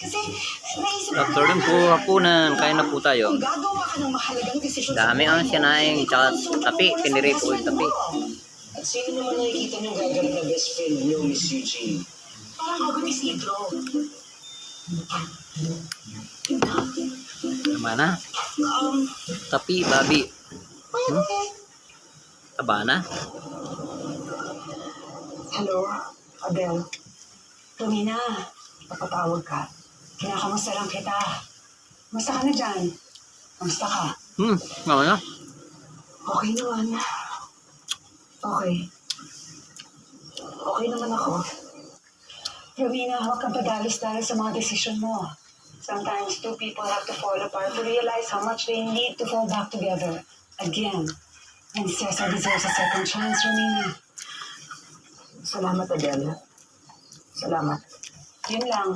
Kasi naisip After dun po hapunan, kain na po tayo. gagawa ka ng mahalagang desisyon Dami ang sinaing, tsaka tapi, piniri po yung tapi. At sino naman nakikita niyong gaganap na best friend niyo, Miss Eugene? Parang ako ni Sidro. Tama na. Tapi, babi. Taba na. Hello, Adele. Romina, napatawag ka. Kinakamusta lang kita. Kamusta ka na dyan? Kamusta ka? Tama na. Okay naman. Okay. Okay naman ako. Romina, huwag kang padalos-dalos sa mga desisyon mo. Sometimes two people have to fall apart to realize how much they need to fall back together. Again. And Cesar deserves a second chance, Romina. Salamat, Adele. Salamat. Yun lang.